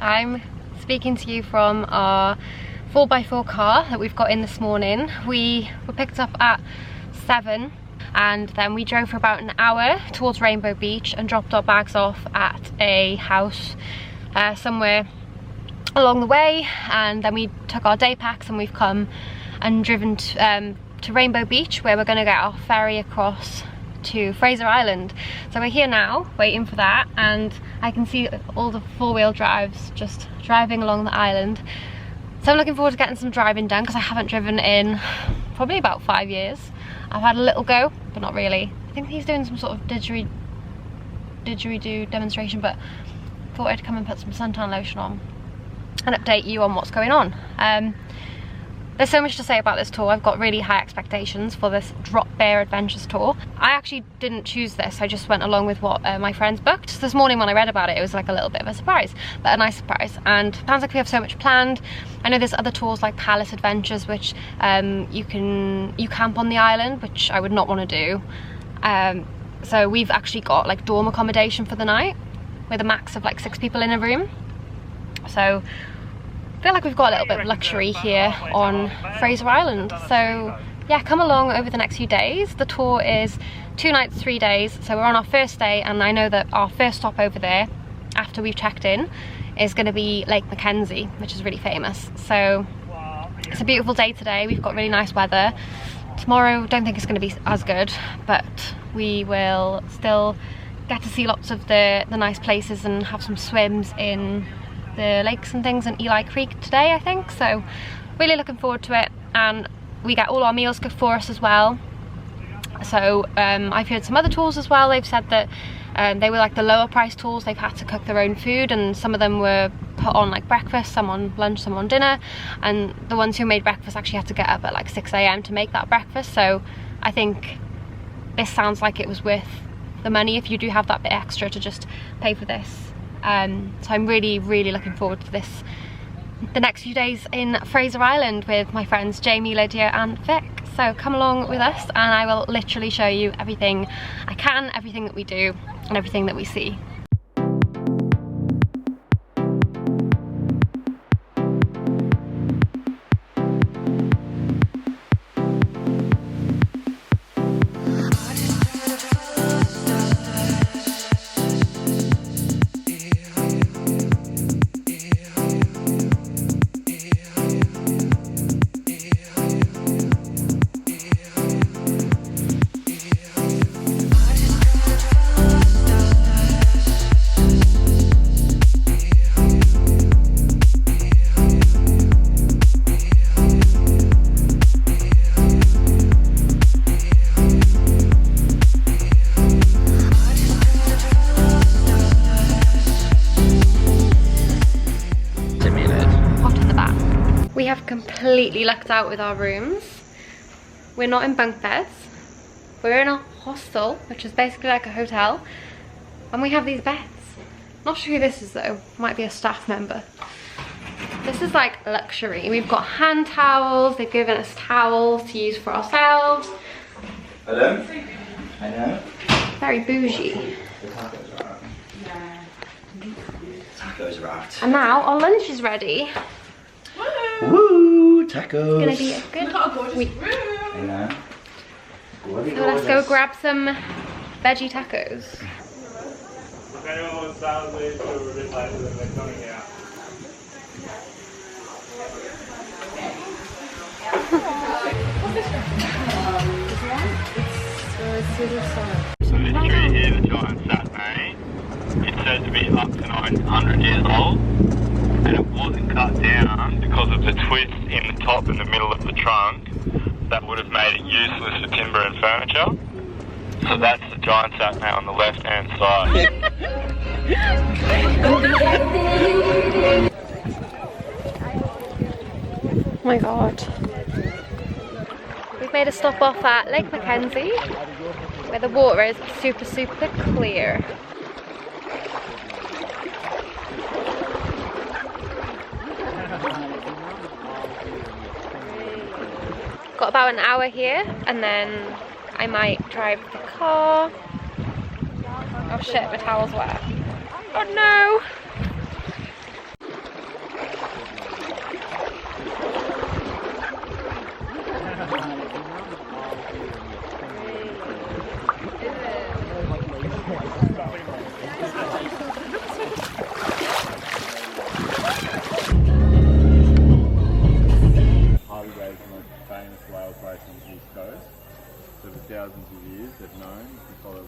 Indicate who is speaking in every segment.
Speaker 1: I'm speaking to you from our 4x4 car that we've got in this morning. We were picked up at 7 and then we drove for about an hour towards Rainbow Beach and dropped our bags off at a house somewhere along the way, and then we took our day packs and we've come and driven to Rainbow Beach, where we're going to get our ferry across to Fraser Island. So we're here now waiting for that, and I can see all the four-wheel drives just driving along the island. So I'm looking forward to getting some driving done because I haven't driven in probably about 5 years. I've had a little go, but not really. I think he's doing some sort of didgeridoo demonstration, but thought I'd come and put some suntan lotion on and update you on what's going on. There's so much to say about this tour. I've got really high expectations for this Drop Bear Adventures tour. I actually didn't choose this, I just went along with what my friends booked. So this morning when I read about it, it was like a little bit of a surprise, but a nice surprise. And it sounds like we have so much planned. I know there's other tours like Palace Adventures, which you camp on the island, which I would not want to do. So we've actually got like dorm accommodation for the night with a max of like 6 people in a room. So I feel like we've got a little bit of luxury here on Fraser Island. So yeah, come along over the next few days. The tour is 2 nights, 3 days. So we're on our first day, and I know that our first stop over there after we've checked in is going to be Lake MacKenzie, which is really famous. So it's a beautiful day today. We've got really nice weather. Tomorrow, don't think it's going to be as good, but we will still get to see lots of the nice places and have some swims in the lakes and things in Eli Creek today, I think. So really looking forward to it, and we get all our meals cooked for us as well. So I've heard some other tours as well. They've said that they were like the lower price tours. They've had to cook their own food, and some of them were put on like breakfast, some on lunch, some on dinner, and the ones who made breakfast actually had to get up at like 6 AM to make that breakfast. So I think this sounds like it was worth the money if you do have that bit extra to just pay for this. So I'm really looking forward to this, the next few days in Fraser Island with my friends Jamie, Lydia and Vic. So come along with us and I will literally show you everything I can, everything that we do and everything that we see. We have completely lucked out with our rooms. We're not in bunk beds. We're in a hostel, which is basically like a hotel. And we have these beds. Not sure who this is though. Might be a staff member. This is like luxury. We've got hand towels. They've given us towels to use for ourselves.
Speaker 2: Hello? I know.
Speaker 1: Very bougie.
Speaker 2: The tacos are out. Yeah. Tacos are out.
Speaker 1: And now our lunch is ready.
Speaker 2: Woo! Tacos!
Speaker 1: It's gonna be a good week.
Speaker 2: I know.
Speaker 1: So let's go grab some veggie tacos.
Speaker 3: So this tree here, the giant sapmate, it's said to be up to 900 years old, and it wasn't cut down because of the twist in the top and the middle of the trunk that would have made it useless for timber and furniture. So that's the giant sapmate on the left hand side.
Speaker 1: Oh my god. We've made a stop off at Lake MacKenzie, where the water is super clear. Got about an hour here, and then I might drive the car. Oh shit, my towel's wet. Oh no!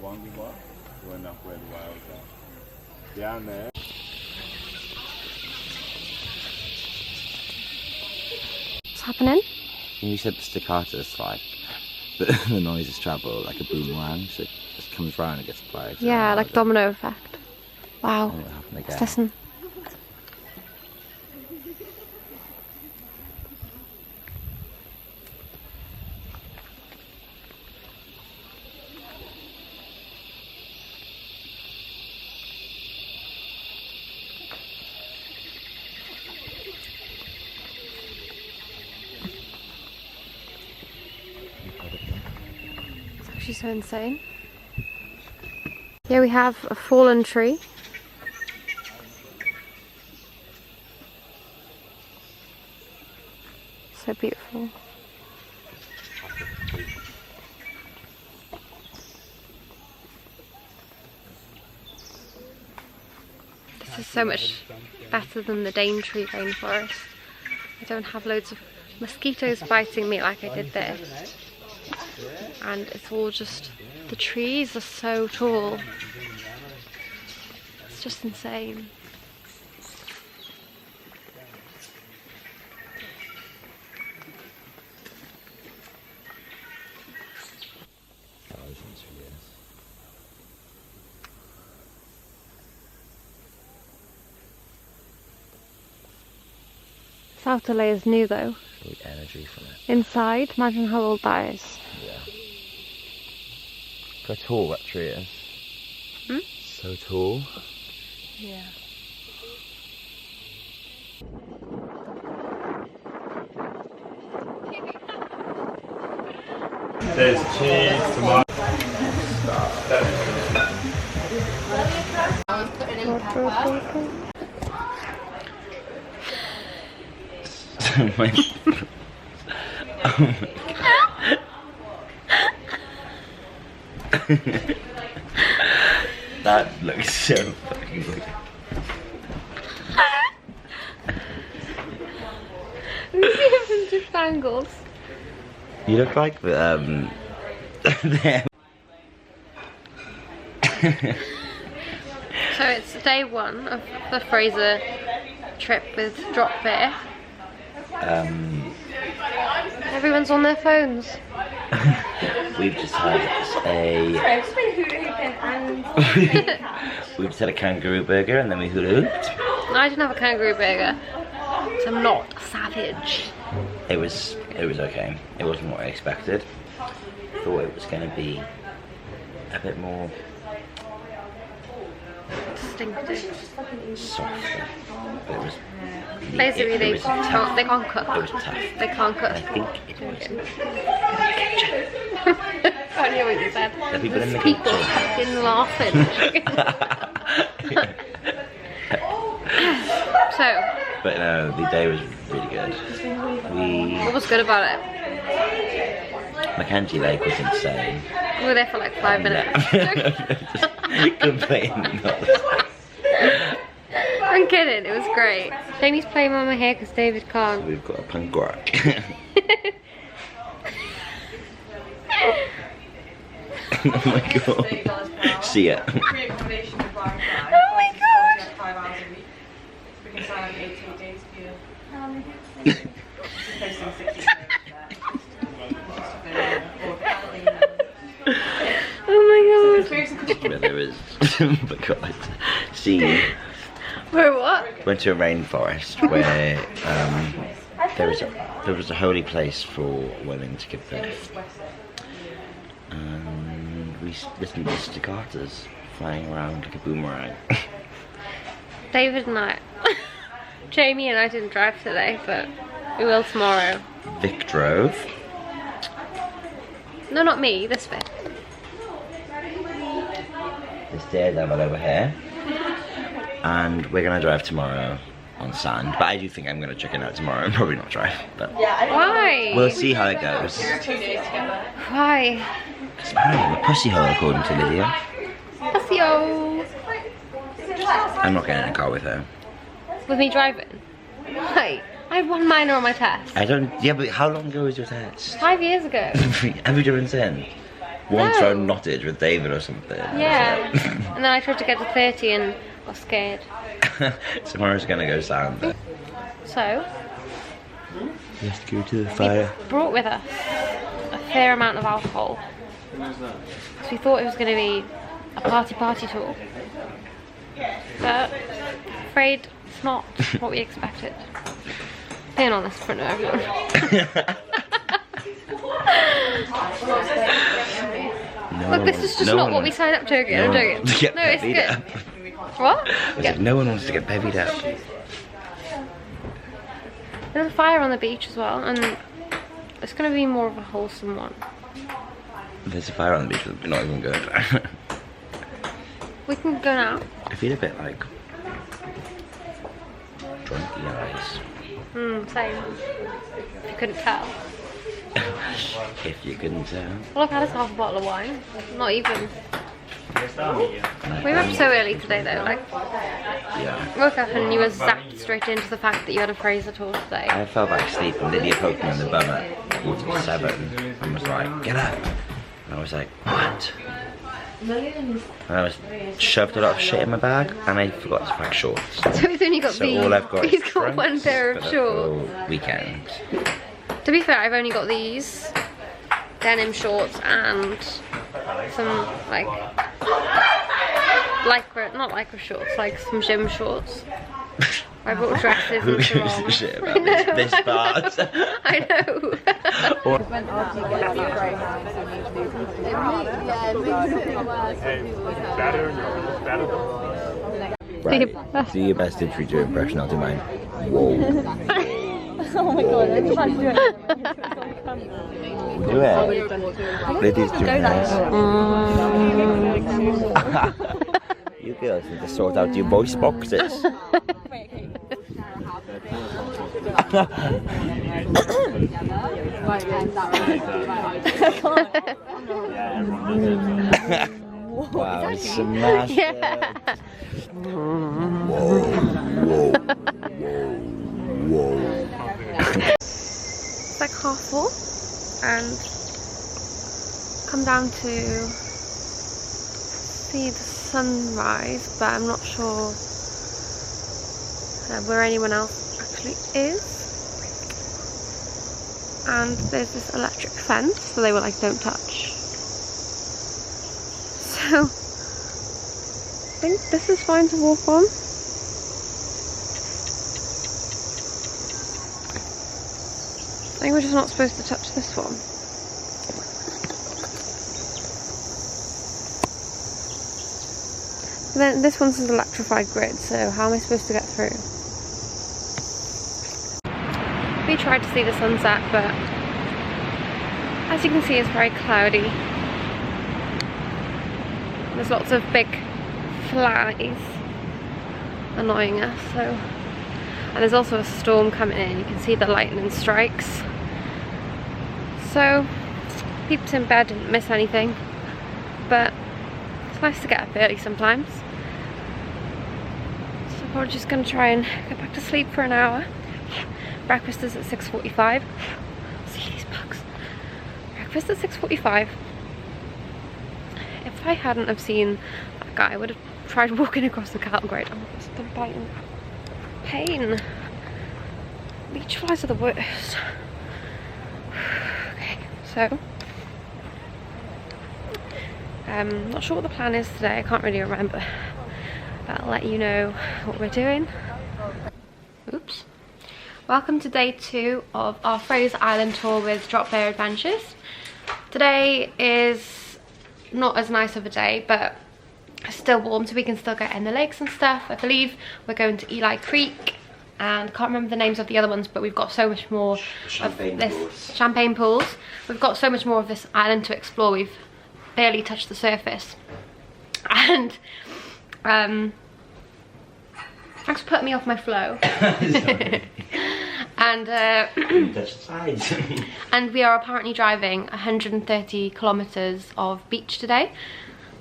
Speaker 4: longer one. Going up where the whales are. Down there.
Speaker 1: What's happening?
Speaker 2: You said the staccatus, like the noises travel like a boomerang, so it just comes round and gets played.
Speaker 1: Yeah, like domino effect. Wow.
Speaker 2: And it'll happen again.
Speaker 1: Let's listen. It's actually so insane. Here we have a fallen tree. So beautiful. This is so much better than the Daintree rainforest. I don't have loads of mosquitoes biting me like I did this. And it's all just, the trees are so tall. It's just insane.
Speaker 2: Thousands of years.
Speaker 1: This outer layer is new though.
Speaker 2: The energy from it.
Speaker 1: Inside, imagine how old that is.
Speaker 2: Yeah. Look how tall that tree is.
Speaker 1: Hmm?
Speaker 2: So tall.
Speaker 1: Yeah.
Speaker 4: There's cheese, tomato.
Speaker 2: Oh my god. That looks so fucking good.
Speaker 1: Different angles.
Speaker 2: You look like them.
Speaker 1: So it's day one of the Fraser trip with drop bear. Everyone's on their phones.
Speaker 2: We've just had we've just had a kangaroo burger and then we hula hooped.
Speaker 1: I didn't have a kangaroo burger, so I'm not a savage.
Speaker 2: It was okay. It wasn't what I expected. Thought it was going to be a bit more
Speaker 1: Distinctive.
Speaker 2: softer, but it was.
Speaker 1: Basically, they
Speaker 2: was tough.
Speaker 1: can't cook.
Speaker 2: It was tough.
Speaker 1: They can't cook.
Speaker 2: I think it was.
Speaker 1: I knew what you said.
Speaker 2: The people in the
Speaker 1: People
Speaker 2: kitchen.
Speaker 1: fucking laughing. So,
Speaker 2: But no, the day was really good.
Speaker 1: what was good about it?
Speaker 2: MacKenzie Lake was insane.
Speaker 1: We were there for like 5 minutes.
Speaker 2: Just complaining.
Speaker 1: I'm kidding, it was great. Jamie's playing on my hair because David can't.
Speaker 2: We've got a punk rock. Oh my god. See ya.
Speaker 1: Oh my god.
Speaker 5: 5 hours a week. We can sign up 18 days for you. Posting 60
Speaker 1: Oh my god.
Speaker 2: Where there was, oh god. See,
Speaker 1: Where what?
Speaker 2: went to a rainforest where there was a holy place for women to give birth. And we listened to staccatas flying around like a boomerang.
Speaker 1: David and I, Jamie and I didn't drive today, but we will tomorrow.
Speaker 2: Vic drove.
Speaker 1: No, not me, this bit.
Speaker 2: This daredevil over here. And we're gonna drive tomorrow on sand. But I do think I'm gonna check it out tomorrow and probably not drive. But
Speaker 1: Why?
Speaker 2: we'll see how it goes.
Speaker 5: 2 days together.
Speaker 1: Why?
Speaker 2: It's apparently a pussy hole according to Lydia.
Speaker 1: Pussy-o.
Speaker 2: I'm not getting in a car with her.
Speaker 1: With me driving? Why? I had 1 minor on my test.
Speaker 2: I don't. Yeah, but how long ago was your test?
Speaker 1: 5 years ago.
Speaker 2: Have you driven since? once round Nottage with David or something.
Speaker 1: Yeah. And then I tried to get to 30 and got scared.
Speaker 2: Tomorrow's gonna go sound.
Speaker 1: So,
Speaker 2: Let's go to the fire.
Speaker 1: we brought with us a fair amount of alcohol. Because we thought it was going to be a party tour. But I'm afraid it's not what we expected. Being honest in front of everyone. Look, this is just not what we signed up to again. I'm joking. No, it's good. What?
Speaker 2: No one wants to get bevied up.
Speaker 1: There's a fire on the beach as well, and it's going to be more of a wholesome one.
Speaker 2: There's a fire on the beach, we're not even going there.
Speaker 1: We can go now.
Speaker 2: I feel a bit like drunky eyes.
Speaker 1: Same. If you couldn't tell.
Speaker 2: If you couldn't tell.
Speaker 1: Well, I've had us half a bottle of wine. Not even. We were up so early today though, like,
Speaker 2: Yeah.
Speaker 1: woke up and you were zapped straight into the fact that you had a Fraser tour today.
Speaker 2: I fell back asleep and Lydia poked me on the bum at 7 and was like, get up. And I was like, what? And I was shoved a lot of shit in my bag and I forgot to pack shorts.
Speaker 1: So he's only got these.
Speaker 2: All I've got
Speaker 1: He's
Speaker 2: is
Speaker 1: got one pair of
Speaker 2: for the
Speaker 1: shorts.
Speaker 2: whole weekend.
Speaker 1: To be fair, I've only got these denim shorts and some like lycra, not lycra shorts, like some gym shorts. I bought dresses
Speaker 2: Who
Speaker 1: and
Speaker 2: gives a
Speaker 1: sarong.
Speaker 2: shit about this part?
Speaker 1: I know.
Speaker 2: Right, do your best didgeridoo impression, I'll do mine. Whoa.
Speaker 5: Oh my god, I'm trying to do it.
Speaker 2: Do it. Lydia's doing this. You girls need to sort out your voice boxes. Wow, smashed it. Whoa.
Speaker 1: It's like 4:30 and come down to see the sunrise, but I'm not sure where anyone else actually is. And there's this electric fence, so they were like, don't touch. So I think this is fine to walk on. I think we're just not supposed to touch this one. But then this one's an electrified grid, so how am I supposed to get through? We tried to see the sunset, but as you can see, it's very cloudy. There's lots of big flies annoying us, so. And there's also a storm coming in. You can see the lightning strikes. So, peeps in bed didn't miss anything, but it's nice to get up early sometimes. So we're just going to try and get back to sleep for an hour. Breakfast is at 6:45. See these bugs. Breakfast at 6:45. If I hadn't have seen that guy, I would have tried walking across the cattle grade. Oh, it's the biting pain. Leech flies are the worst. Okay, so not sure what the plan is today. I can't really remember, but I'll let you know what we're doing. Oops. Welcome to day 2 of our Fraser Island tour with Drop Bear Adventures. Today is not as nice of a day, but it's still warm, so we can still get in the lakes and stuff. I believe we're going to Eli Creek, and can't remember the names of the other ones, but we've got so much more champagne pools. We've got so much more of this island to explore. We've barely touched the surface. And thanks for putting me off my flow. And and we are apparently driving 130 kilometers of beach today.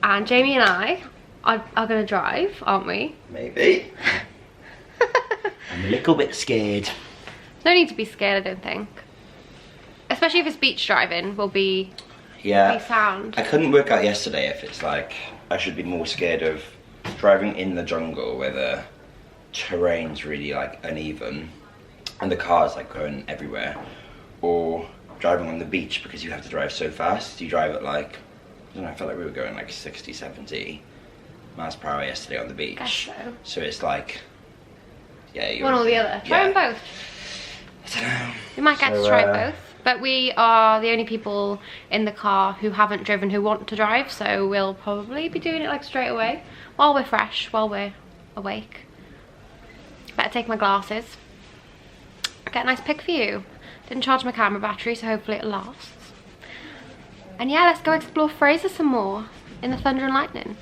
Speaker 1: And Jamie and I are going to drive, aren't we?
Speaker 2: Maybe. I'm a little bit scared.
Speaker 1: No need to be scared, I don't think. Especially if it's beach driving, we'll be
Speaker 2: Yeah.
Speaker 1: sound.
Speaker 2: I couldn't work out yesterday if it's like I should be more scared of driving in the jungle where the terrain's really like uneven and the car's like going everywhere, or driving on the beach because you have to drive so fast. You drive at like, I don't know, I felt like we were going like 60, 70 miles per hour yesterday on the beach.
Speaker 1: Guess
Speaker 2: So it's like, yeah, you're,
Speaker 1: one or the other. Try them both.
Speaker 2: I don't know.
Speaker 1: We might get to try both. But we are the only people in the car who haven't driven who want to drive, so we'll probably be doing it like straight away while we're fresh, while we're awake. Better take my glasses. Get a nice pic for you. Didn't charge my camera battery, so hopefully it lasts. And yeah, let's go explore Fraser some more in the thunder and lightning.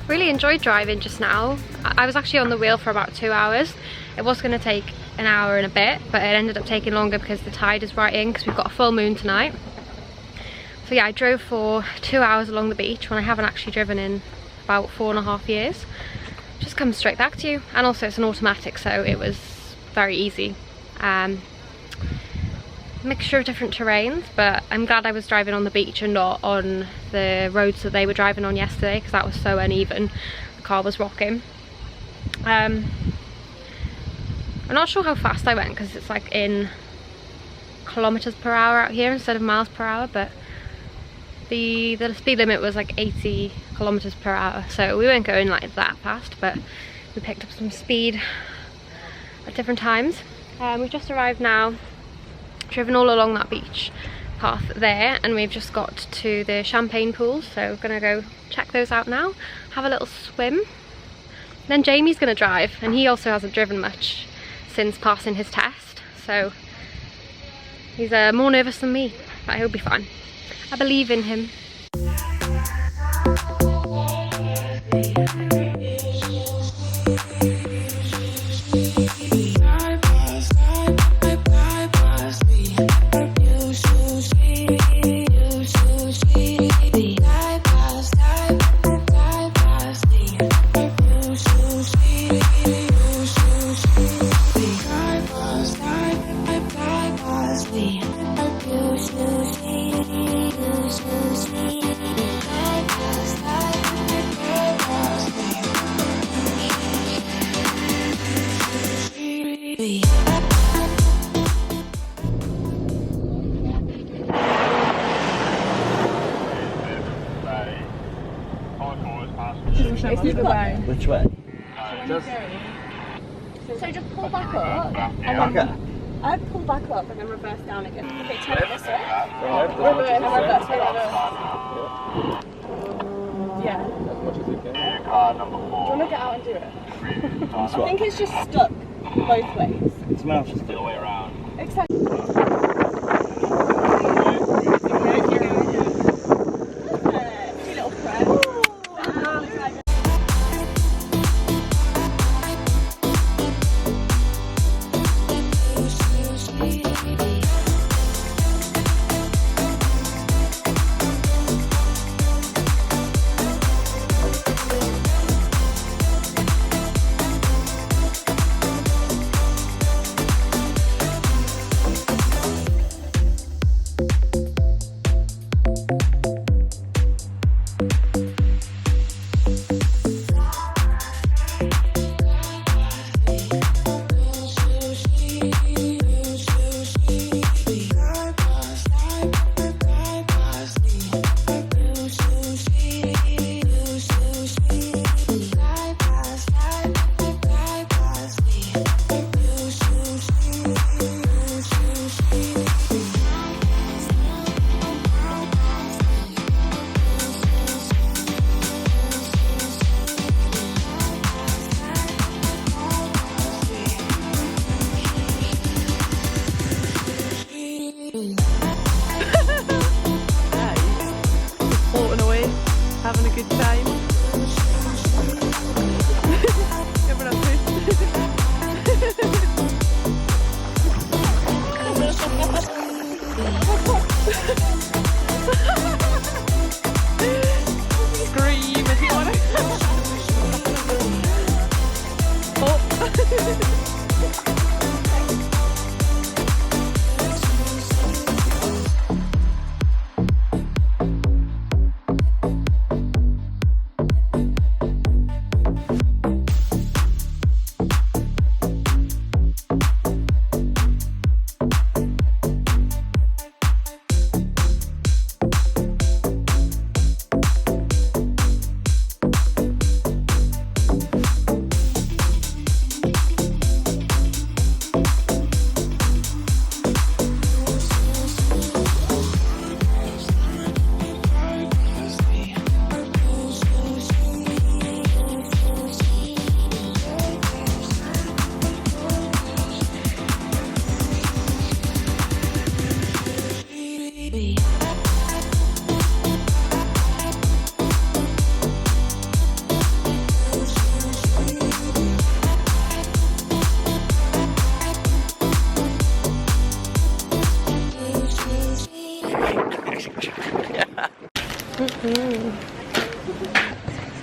Speaker 1: Really enjoyed driving just now. I was actually on the wheel for about 2 hours. It was going to take an hour and a bit, but it ended up taking longer because the tide is right in, because we've got a full moon tonight. So yeah, I drove for 2 hours along the beach when I haven't actually driven in about 4.5 years. Just comes straight back to you, and also it's an automatic, so it was very easy. Mixture of different terrains, but I'm glad I was driving on the beach and not on the roads that they were driving on yesterday, because that was so uneven. The car was rocking. I'm not sure how fast I went because it's like in kilometers per hour out here instead of miles per hour, but the speed limit was like 80 kilometers per hour, so we weren't going like that fast, but we picked up some speed at different times. We've just arrived now, driven all along that beach path there, and we've just got to the champagne pools, so we're gonna go check those out now, have a little swim. Then Jamie's gonna drive, and he also hasn't driven much since passing his test, so he's more nervous than me, but he'll be fine. I believe in him.
Speaker 2: Which way?
Speaker 5: So just pull back up and then I pull back up and then reverse down again. Okay, turn it this way. Reverse. Yeah.
Speaker 4: As much as you can.
Speaker 5: Do you want to get out and do it? I think it's just stuck both ways.
Speaker 2: It's mouth just
Speaker 3: the other way around.
Speaker 5: Exactly. Two little press.
Speaker 6: Having a good time. Give her a push. Scream if you want to. Oh.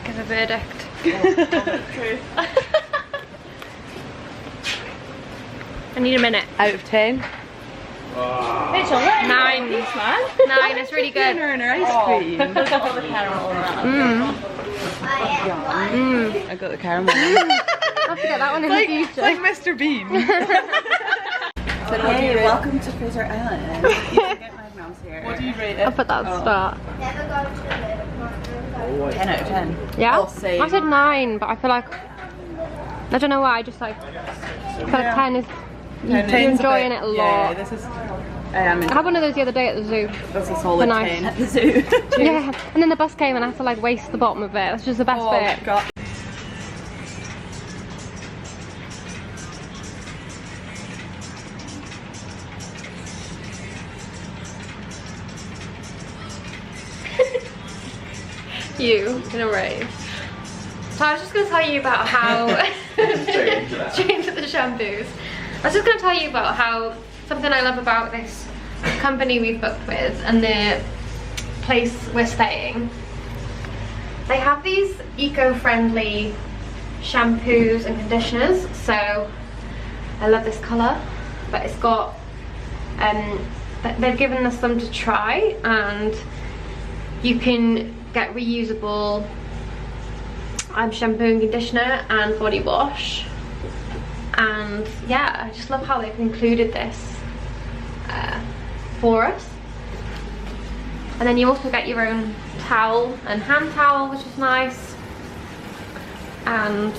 Speaker 1: Give a verdict. I need a minute.
Speaker 6: Out of 10.
Speaker 5: Mitchell, let
Speaker 1: 9.
Speaker 5: this man.
Speaker 1: 9, it's really good.
Speaker 6: Dinner and ice cream.
Speaker 5: All the caramel around.
Speaker 6: I got the caramel.
Speaker 1: I have to get that one in the future.
Speaker 6: It's like Mr. Bean.
Speaker 7: Hey, welcome to Fraser Island. You can get my mom's here.
Speaker 6: What do you rate
Speaker 1: I'll
Speaker 6: it?
Speaker 1: put that at the start.
Speaker 7: 10 out of 10.
Speaker 1: Yeah?
Speaker 6: I'll say-
Speaker 1: I said 9, but I feel like, I don't know why, I just like, I feel like 10 is, you're enjoying it a lot.
Speaker 6: Yeah, this is. I am.
Speaker 1: I had one of those the other day at the zoo.
Speaker 6: That's a solid
Speaker 1: Nice.
Speaker 6: 10.
Speaker 7: At the zoo.
Speaker 1: Yeah, and then the bus came and I had to like waste the bottom of it. That's just the best
Speaker 6: Oh
Speaker 1: bit.
Speaker 6: God.
Speaker 1: You in a rave. So I was just going to tell you about how straight into the shampoos. I was just going to tell you about how something I love about this company we've booked with and the place we're staying. They have these eco-friendly shampoos and conditioners. So I love this colour, but it's got they've given us some to try, and you can get reusable shampoo and conditioner and body wash. And yeah, I just love how they've included this for us. And then you also get your own towel and hand towel, which is nice. And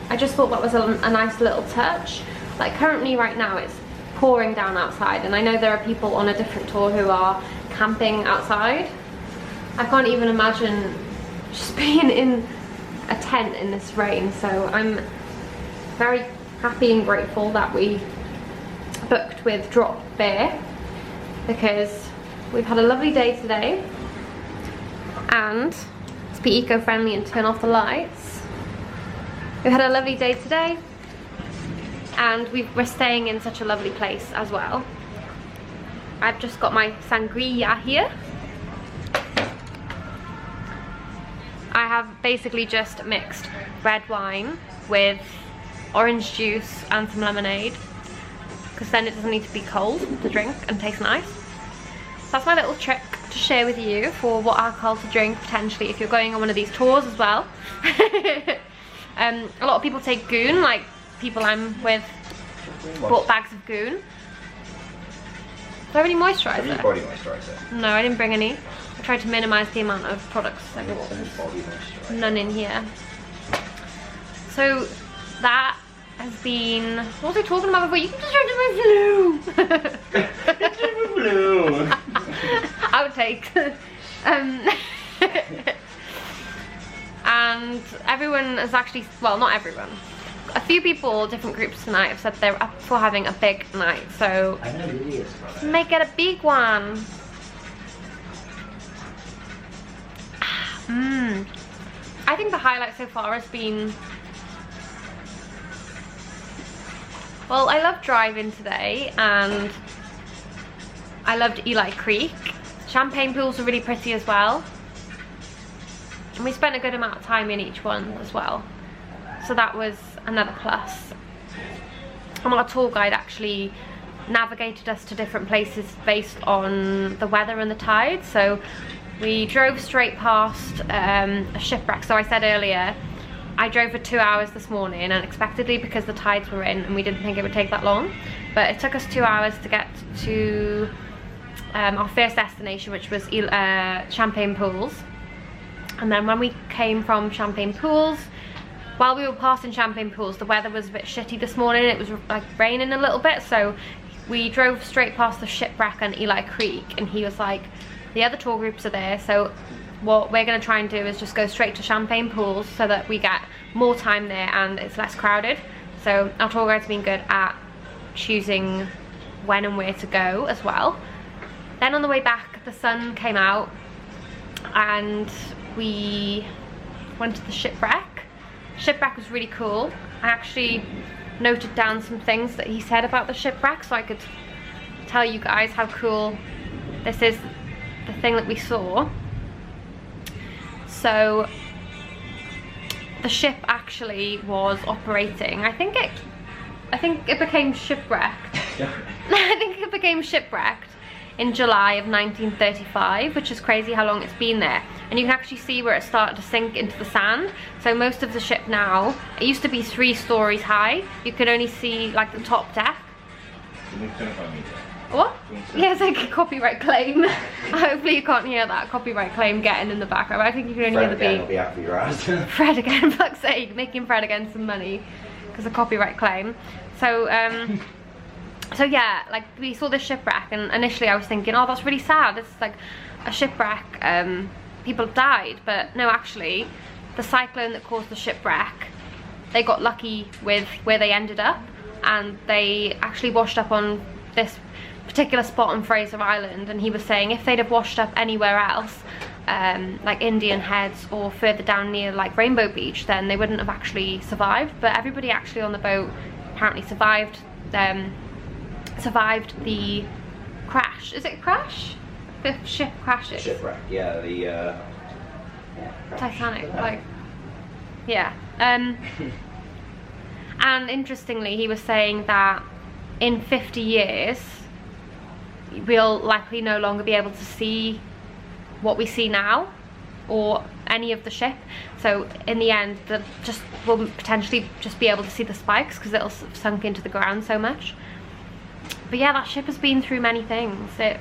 Speaker 1: I just thought that was a nice little touch. Like currently right now it's pouring down outside, and I know there are people on a different tour who are camping outside. I can't even imagine just being in a tent in this rain, so I'm very happy and grateful that we booked with Drop Bear, because we've had a lovely day today, and to be eco-friendly and turn off the lights, we've had a lovely day today, and we're staying in such a lovely place as well. I've just got my sangria here. I have basically just mixed red wine with orange juice and some lemonade, because then it doesn't need to be cold to drink and taste nice. So that's my little trick to share with you for what alcohol to drink potentially if you're going on one of these tours as well. A lot of people take Goon, like people I'm with bought bags of Goon. Do I have any moisturiser?
Speaker 2: Have you body moisturiser?
Speaker 1: No, I didn't bring any. I tried to minimise the amount of products I bought.
Speaker 2: Body moisturiser.
Speaker 1: None in here. So that has been, what was I talking about before? You can just try to my flu.
Speaker 2: Blue.
Speaker 1: Outtake. And everyone has actually, well, not everyone, a few people, different groups tonight have said they're up for having a big night, so
Speaker 2: I know Lily is for that.
Speaker 1: make it a big one. I think the highlight so far has been, well, I loved driving today, and I loved Eli Creek. Champagne pools are really pretty as well, and we spent a good amount of time in each one as well, so that was another plus. And our tour guide actually navigated us to different places based on the weather and the tide. So we drove straight past a shipwreck. So I said earlier, I drove for 2 hours this morning unexpectedly because the tides were in and we didn't think it would take that long, but it took us 2 hours to get to our first destination, which was Champagne Pools. And then when we came from Champagne Pools, while we were passing Champagne Pools, the weather was a bit shitty this morning. It was like raining a little bit, so we drove straight past the shipwreck and Eli Creek, and he was like, the other tour groups are there, so what we're going to try and do is just go straight to Champagne Pools so that we get more time there and it's less crowded. So our tour guide's been good at choosing when and where to go as well. Then on the way back, the sun came out and we went to the shipwreck. Shipwreck was really cool. I actually noted down some things that he said about the shipwreck so I could tell you guys how cool this is, the thing that we saw. So the ship actually was operating, I think it became shipwrecked. I think it became shipwrecked in July of 1935, which is crazy how long it's been there. And you can actually see where it started to sink into the sand. So most of the ship now, it used to be 3 stories high. You could only see like the top deck. What? Yeah, it's like a copyright claim. Hopefully you can't hear that copyright claim getting in the background. I think you can only hear the beat.
Speaker 2: Will be after your ass.
Speaker 1: Fred again, fuck's sake, making Fred again some money because of copyright claim. So so yeah, like we saw this shipwreck, and initially I was thinking, oh, that's really sad. It's like a shipwreck, people died, but no, actually, the cyclone that caused the shipwreck, they got lucky with where they ended up, and they actually washed up on this particular spot on Fraser Island. And he was saying if they'd have washed up anywhere else, like Indian Heads or further down near like Rainbow Beach, then they wouldn't have actually survived. But everybody actually on the boat apparently survived. Survived the crash. Is it a crash? The ship crashes.
Speaker 2: Shipwreck, yeah, the
Speaker 1: Titanic, like, yeah. And interestingly, he was saying that in 50 years, we'll likely no longer be able to see what we see now, or any of the ship. So in the end, we'll potentially just be able to see the spikes because it'll sunk into the ground so much. But yeah, that ship has been through many things. It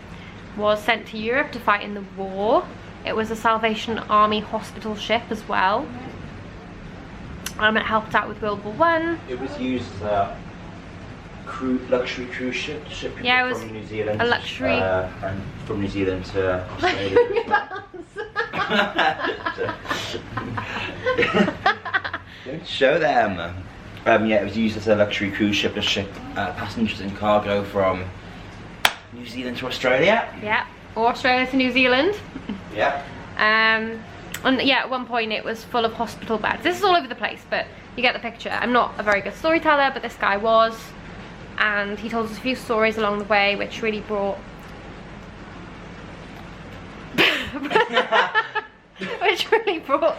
Speaker 1: was sent to Europe to fight in the war. It was a Salvation Army hospital ship as well. It helped out with World War I.
Speaker 2: It was used as a luxury cruise ship to ship people from New Zealand.
Speaker 1: A luxury.
Speaker 2: And from New Zealand to Australia. Don't show them. Yeah, it was used as a luxury cruise ship to ship passengers and cargo from New Zealand to Australia.
Speaker 1: Yeah, or Australia to New Zealand.
Speaker 2: Yeah.
Speaker 1: And yeah, at one point it was full of hospital beds. This is all over the place, but you get the picture. I'm not a very good storyteller, but this guy was, and he told us a few stories along the way, which really brought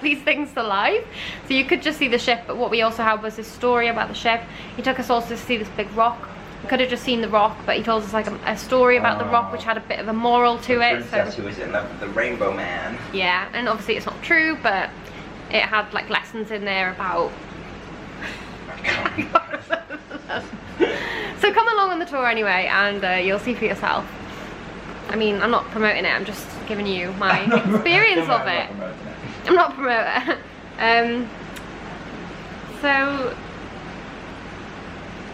Speaker 1: these things to life. So you could just see the ship, but what we also had was this story about the ship. He took us also to see this big rock. We could have just seen the rock, but he told us like a story about the rock, which had a bit of a moral to it.
Speaker 2: Princess who was in love with the Rainbow Man.
Speaker 1: Yeah, and obviously it's not true, but it had like lessons in there about so come along on the tour anyway, and you'll see for yourself. I mean, I'm not promoting it, I'm just giving you my experience of it. I'm not a promoter. So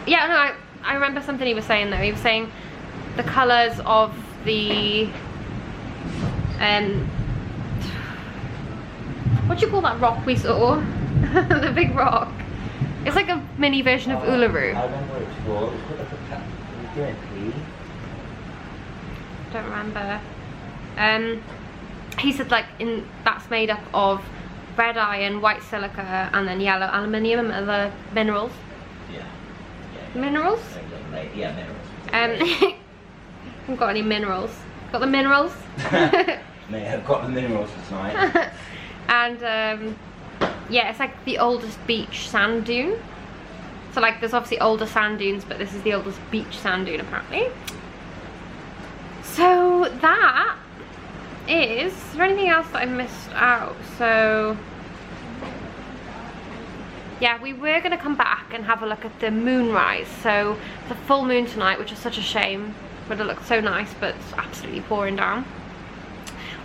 Speaker 1: yeah, no, I remember something he was saying though. He was saying the colours of the what do you call that rock we saw? The big rock. It's like a mini version of Uluru.
Speaker 2: I remember what it's called. It's called like a
Speaker 1: don't remember. He said like that's made up of red iron, white silica, and then yellow aluminium and other minerals.
Speaker 2: Yeah.
Speaker 1: Minerals?
Speaker 2: Yeah, minerals.
Speaker 1: Haven't got any minerals. Got the minerals?
Speaker 2: Mate, I've got the minerals for tonight.
Speaker 1: And yeah, it's like the oldest beach sand dune. So like there's obviously older sand dunes, but this is the oldest beach sand dune apparently. So that is there anything else that I missed out? So yeah, we were going to come back and have a look at the moonrise. So the full moon tonight, which is such a shame. Would have looked so nice, but it's absolutely pouring down.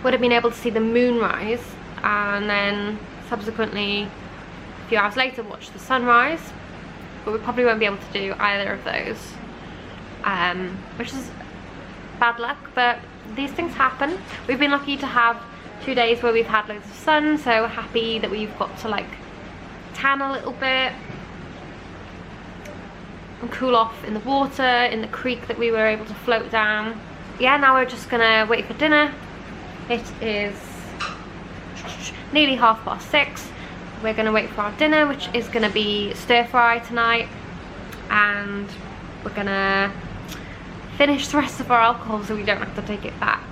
Speaker 1: Would have been able to see the moonrise, and then subsequently a few hours later watch the sunrise, but we probably won't be able to do either of those, which is bad luck, but these things happen. We've been lucky to have 2 days where we've had loads of sun, so happy that we've got to like tan a little bit and cool off in the water, in the creek that we were able to float down. Yeah, now we're just gonna wait for dinner. It is nearly 6:30. We're gonna wait for our dinner, which is gonna be stir fry tonight, and we're gonna finish the rest of our alcohol so we don't have to take it back.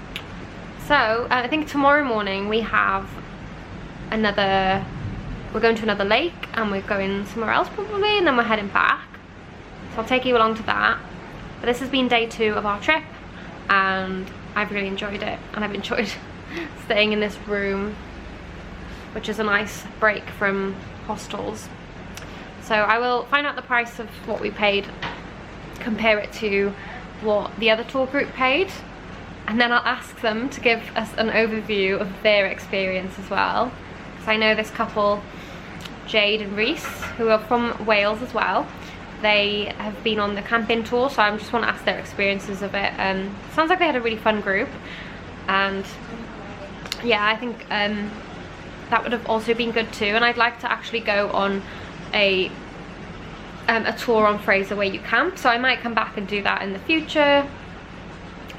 Speaker 1: So I think tomorrow morning we have we're going to another lake, and we're going somewhere else probably, and then we're heading back. So I'll take you along to that. But this has been day 2 of our trip, and I've really enjoyed it, and I've enjoyed staying in this room, which is a nice break from hostels. So I will find out the price of what we paid, compare it to what the other tour group paid, and then I'll ask them to give us an overview of their experience as well. Because I know this couple, Jade and Reese, who are from Wales as well. They have been on the camping tour, so I just want to ask their experiences of it. Sounds like they had a really fun group, and yeah, I think that would have also been good too. And I'd like to actually go on a tour on Fraser where you camp, so I might come back and do that in the future.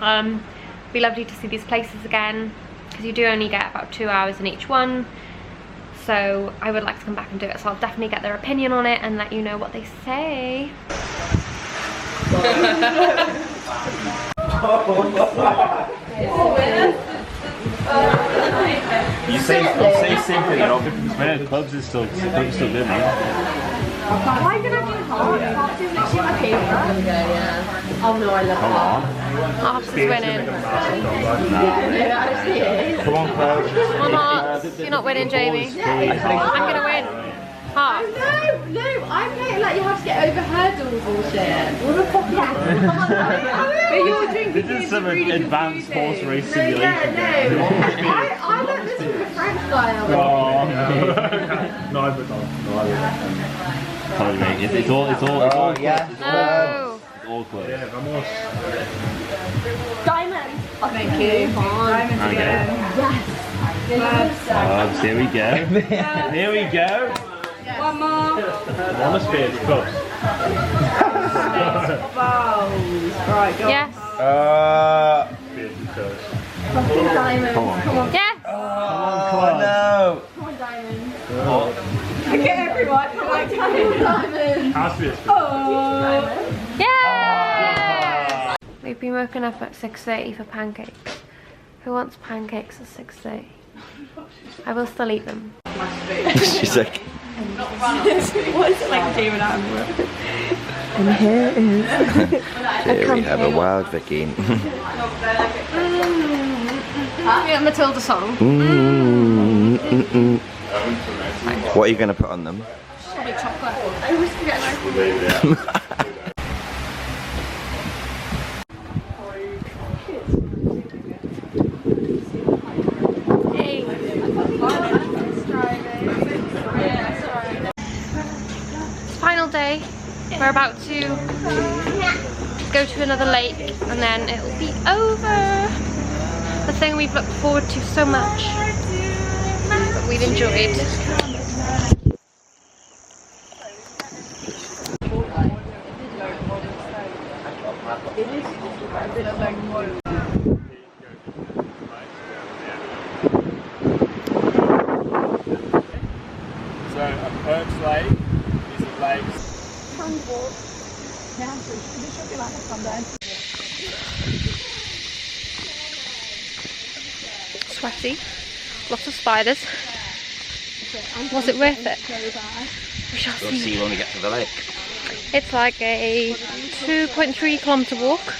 Speaker 1: Be lovely to see these places again, because you do only get about 2 hours in each one. So I would like to come back and do it, so I'll definitely get their opinion on it and let you know what they say.
Speaker 4: You say simple, you know, man, clubs is still good, man.
Speaker 5: Why are you gonna do heart? Heart is literally my favourite. Yeah. Oh no, I love heart.
Speaker 1: Hearts is winning.
Speaker 5: It actually is.
Speaker 4: Come on, Clubs.
Speaker 1: Come on, Hearts. You're not winning, Jamie. I'm gonna win. Hearts.
Speaker 5: No, I'm playing like you have to get over hurdles and shit. What the fuck? Yeah. But you're drinking.
Speaker 4: This is some advanced horse race simulation.
Speaker 5: Yeah, I learned this from a French guy.
Speaker 4: No, I would not. Sorry, mate. It's all
Speaker 2: yeah.
Speaker 1: No.
Speaker 4: It's all close. Yeah, vamos.
Speaker 5: Diamond. Oh, thank you. Diamonds again.
Speaker 4: Yes. Here we go. Here we go.
Speaker 5: One more.
Speaker 4: One is fair, close.
Speaker 5: Right, go.
Speaker 1: Yes.
Speaker 5: Fucking diamond.
Speaker 4: Come on.
Speaker 1: Yes.
Speaker 2: Oh no.
Speaker 5: Come on, diamond. Look at everyone. Come on, diamond.
Speaker 4: Has to be a
Speaker 5: Oh.
Speaker 1: Yes. We've been woken up at 6:30 for pancakes. Who wants pancakes at 6:30? I will still eat them.
Speaker 2: She's like,
Speaker 6: What is it like David Attenborough?
Speaker 1: And here is
Speaker 2: here we have a wild Vicky.
Speaker 1: yeah, Matilda song.
Speaker 2: What are you going to put on them?
Speaker 1: Probably chocolate. I always forget my Final day. We're about to go to another lake and then it'll be over. The thing we've looked forward to so much, that we've enjoyed.
Speaker 4: lake. This is lakes.
Speaker 5: Handball. Yeah, this should be like a combine.
Speaker 1: Sweaty. Lots of spiders. Was it worth it? We shall
Speaker 2: We'll
Speaker 1: see.
Speaker 2: see when we get to the lake.
Speaker 1: It's like a 2.3 kilometre walk,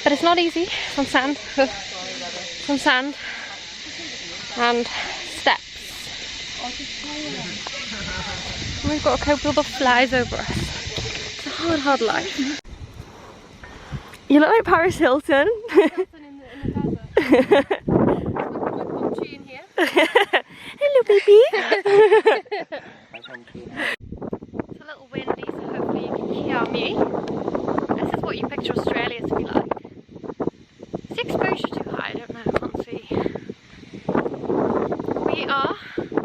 Speaker 1: but it's not easy. It's on sand. It's on sand and steps. And we've got to cope with all the flies over us. It's a hard, hard life.
Speaker 6: You look like Paris Hilton. Hello, baby.
Speaker 1: It's a little windy, so hopefully you can hear me. This is what you picture Australia to be like. Is the exposure too high? I don't know, I can't see. We are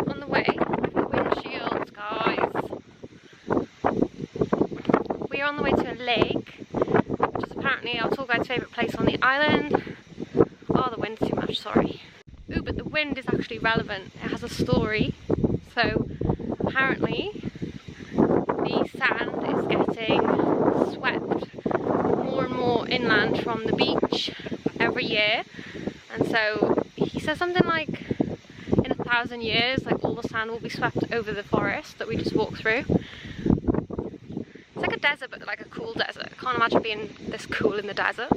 Speaker 1: on the way with the windshields, guys. We are on the way to a lake, which is apparently our tour guide's favourite place on the island. Oh, the wind's too much, sorry. Ooh, but the wind is actually relevant. It has a story. So apparently the sand is getting swept more and more inland from the beach every year, and so he says something like in 1,000 years, like all the sand will be swept over the forest that we just walked through. It's like a desert, but like a cool desert. I can't imagine being this cool in the desert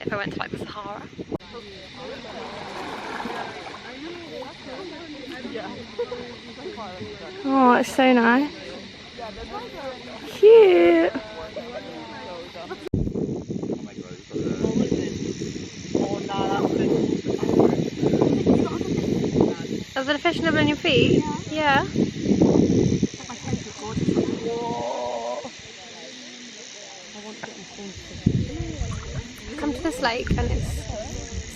Speaker 1: if I went to like the Sahara.
Speaker 6: Oh, it's so nice. Cute.
Speaker 1: Is it a fish nibbling your feet? Yeah. Come to this lake and it's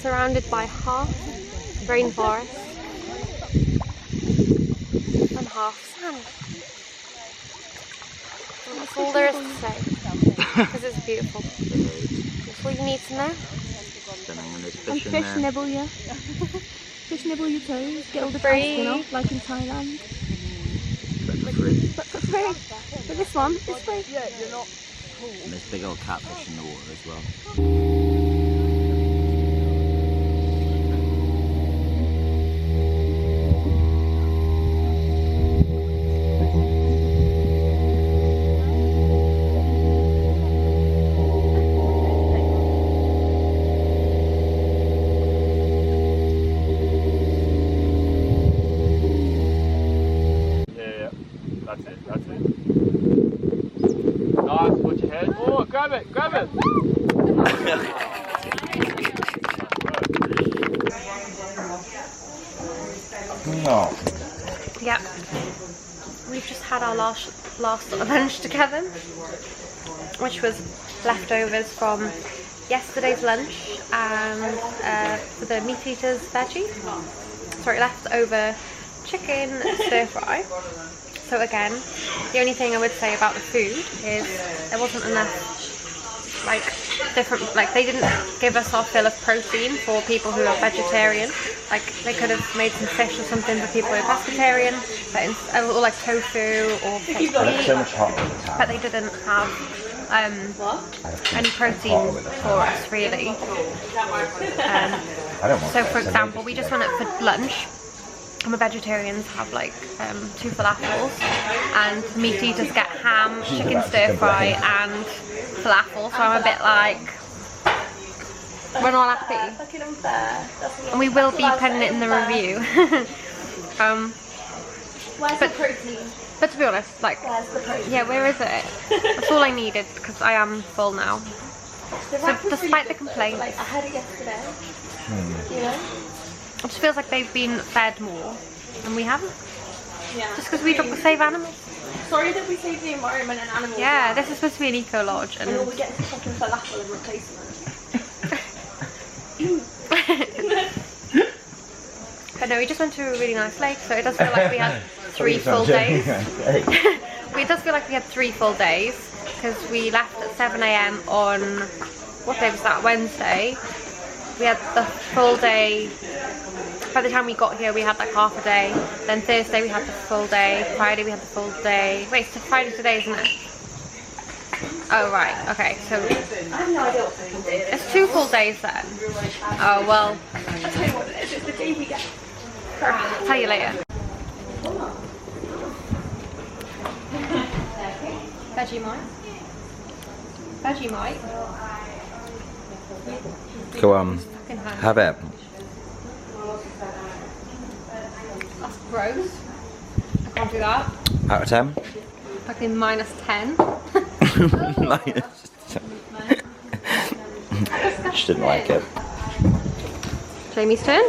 Speaker 1: surrounded by half rainforest and half sand. And that's all there is to say, because it's beautiful. That's all you need to know.
Speaker 6: And fish nibble you. Fish nibble your toes, get all the skin off, like in Thailand.
Speaker 2: But for free.
Speaker 6: But for free. But this one is free.
Speaker 2: And there's big old catfish in the water as well.
Speaker 4: Grab it, grab it!
Speaker 2: No.
Speaker 1: Yep. We've just had our last lunch together, which was leftovers from yesterday's lunch and for the meat eaters veggie. Sorry, leftover chicken stir fry. So again, the only thing I would say about the food is there wasn't enough they didn't give us our fill of protein for people who are vegetarian. Like they could have made some fish or something for people who are pescatarian, but or like tofu or fake meat, but they didn't have any protein for us really. So for example, we just went out for lunch. And the vegetarians have like 2 falafels, and meat eaters get ham, chicken stir fry and falafel, so I'm a bit like, we're not happy. And we will be putting it in the review.
Speaker 5: Where's the protein?
Speaker 1: But to be honest, like,
Speaker 5: Where's the protein?
Speaker 1: yeah, where is it? That's all I needed, because I am full now. So despite the complaints,
Speaker 5: Like I had it yesterday. You know?
Speaker 1: it just feels like they've been fed more, and we haven't.
Speaker 5: Yeah.
Speaker 1: Just because we don't save animals.
Speaker 5: Sorry that we save the environment and animals.
Speaker 1: Yeah, this is supposed to be an eco lodge, and
Speaker 5: all we get is fucking falafel and replacement.
Speaker 1: But no, we just went to a really nice lake, so it does feel like we had 3 full days. It does feel like we had 3 full days, because we left at 7 AM on, what day was that, Wednesday. We had the full day by the time we got here we had like half a day. Then Thursday we had the full day. Friday we had the full day. Wait, so Friday's today, isn't it? Oh right, okay, so it's 2 full days then. Oh well.
Speaker 5: I'll tell you what it is, it's the day we get.
Speaker 1: I'll tell you later. Vegemite. Vegemite.
Speaker 2: Go on, have it.
Speaker 1: That's gross. I can't do that.
Speaker 2: Out of 10?
Speaker 1: Fucking -10.
Speaker 2: She didn't like it.
Speaker 1: Jamie's turn.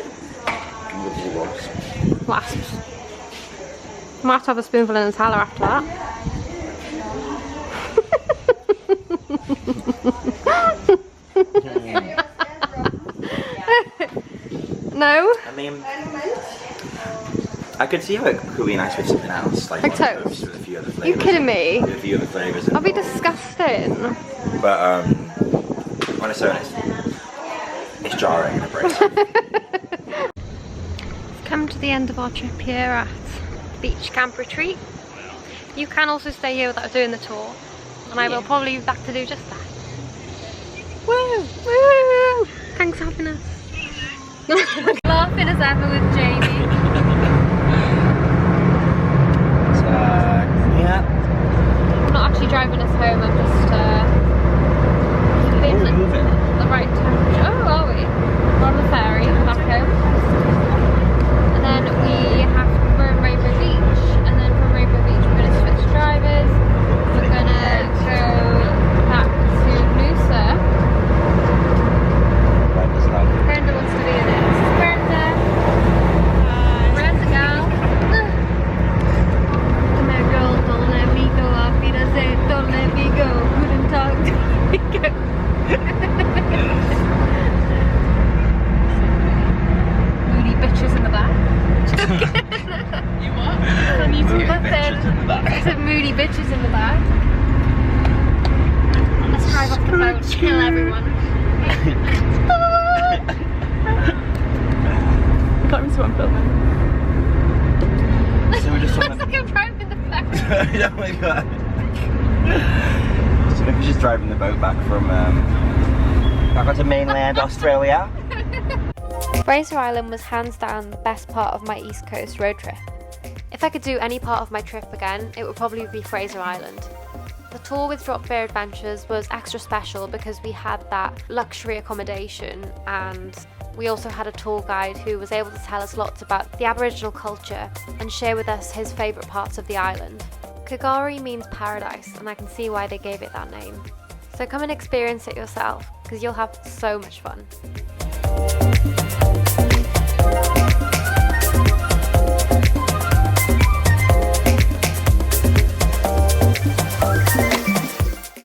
Speaker 1: Wasps. Might have to have a spoonful of Nutella after that. No?
Speaker 2: I mean, I could see how it could be nice with something else, like
Speaker 1: toast.
Speaker 2: with a few other
Speaker 1: Are
Speaker 2: flavours.
Speaker 1: you kidding me?
Speaker 2: With a few other flavours.
Speaker 1: That'd be disgusting.
Speaker 2: But on its own, it's jarring and abrasive.
Speaker 1: We've come to the end of our trip here at Beach Camp Retreat. You can also stay here without doing the tour, and I will probably be back to do just that. Woo! Woo! Thanks for having us. Laughing as ever with Jamie.
Speaker 2: Yeah.
Speaker 1: I'm not actually driving us home, I'm just feeling the right temperature. Oh, are we? We're on the ferry, back home. And then we have to go to Rainbow Beach, and then from Rainbow Beach we're going to switch drivers. We're going to go back to Noosa. Brenda wants to be in it. This is Brenda. Brenda girl. Come here girl, don't let me go. Afida said, don't let me go. Couldn't talk to me. Moody bitches in the back.
Speaker 7: You what? On YouTube.
Speaker 1: I said moody bitches in the back. Let's drive off the boat and kill everyone.
Speaker 7: I can't even see what I'm filming.
Speaker 2: So we're just on
Speaker 1: Looks like I'm driving the boat.
Speaker 2: Oh my god. So we're just driving the boat back from back onto mainland Australia.
Speaker 1: Fraser Island was hands down the best part of my East Coast road trip. If I could do any part of my trip again, it would probably be Fraser Island. The tour with Drop Bear Adventures was extra special because we had that luxury accommodation, and we also had a tour guide who was able to tell us lots about the Aboriginal culture and share with us his favourite parts of the island. Kagari means paradise, and I can see why they gave it that name. So come and experience it yourself, because you'll have so much fun.